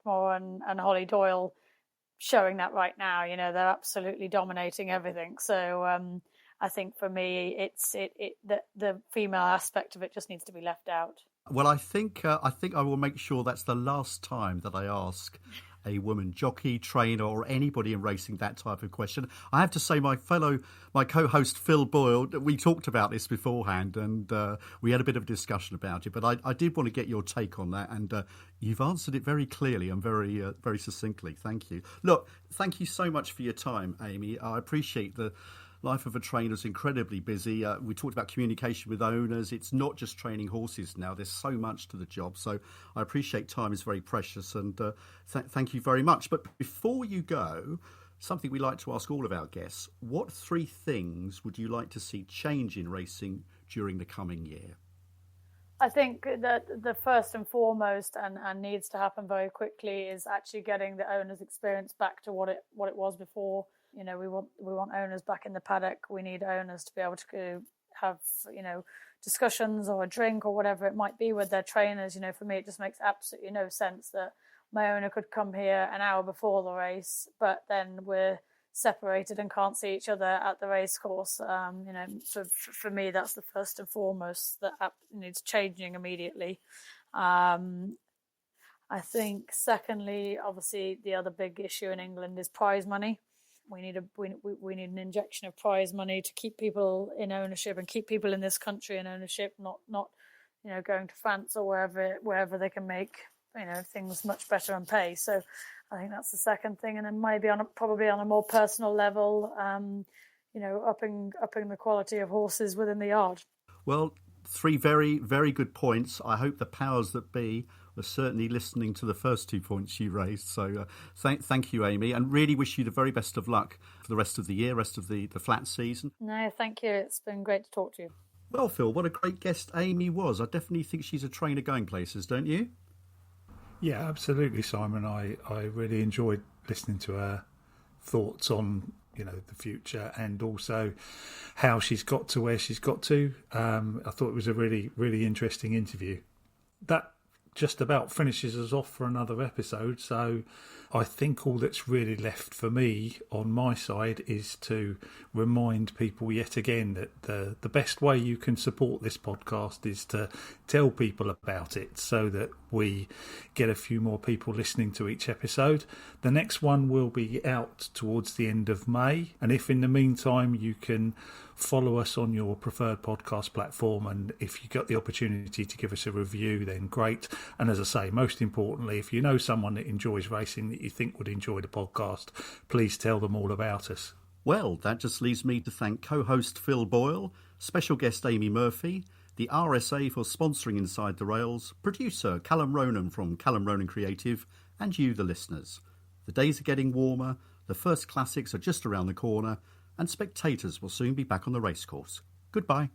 Whitmore and Holly Doyle showing that right now. You know, they're absolutely dominating everything. So I think for me, it's the female aspect of it just needs to be left out. Well, I think I will make sure that's the last time that I ask a woman jockey, trainer, or anybody in racing that type of question. I have to say, my co-host Phil Boyle, we talked about this beforehand, and we had a bit of a discussion about it. But I did want to get your take on that, and you've answered it very clearly and very succinctly. Thank you. Look, thank you so much for your time, Amy. I appreciate the life of a trainer is incredibly busy. We talked about communication with owners. It's not just training horses now. There's so much to the job. So I appreciate time is very precious, and thank you very much. But before you go, something we like to ask all of our guests, what 3 things would you like to see change in racing during the coming year? I think that the first and foremost and needs to happen very quickly is actually getting the owner's experience back to what it was before. You know, we want owners back in the paddock. We need owners to be able to have, you know, discussions or a drink or whatever it might be with their trainers. You know, for me, it just makes absolutely no sense that my owner could come here an hour before the race, but then we're separated and can't see each other at the race course. You know, so for me, that's the first and foremost that needs changing immediately. I think secondly, obviously, the other big issue in England is prize money. We need an injection of prize money to keep people in ownership and keep people in this country in ownership, not you know, going to France or wherever they can make, you know, things much better and pay. So I think that's the second thing, and then maybe probably on a more personal level, you know, upping the quality of horses within the yard. Well, 3 very, very good points. I hope the powers that be were certainly listening to the first 2 points you raised. So thank you, Amy, and really wish you the very best of luck for the rest of the year, rest of the flat season. No, thank you. It's been great to talk to you. Well, Phil, what a great guest Amy was. I definitely think she's a trainer going places, don't you? Yeah, absolutely, Simon. I really enjoyed listening to her thoughts on, you know, the future and also how she's got to where she's got to. I thought it was a really, really interesting interview. That just about finishes us off for another episode. So I think all that's really left for me on my side is to remind people yet again that the best way you can support this podcast is to tell people about it so that we get a few more people listening to each episode. The next one will be out towards the end of May. And if in the meantime you can follow us on your preferred podcast platform, and if you got the opportunity to give us a review, then great. And as I say, most importantly, if you know someone that enjoys racing that you think would enjoy the podcast, please tell them all about us. Well, that just leaves me to thank co-host Phil Boyle, special guest Amy Murphy, the RSA for sponsoring Inside the Rails, producer Callum Ronan from Callum Ronan Creative, and you, the listeners. The days are getting warmer, the first classics are just around the corner, and spectators will soon be back on the racecourse. Goodbye.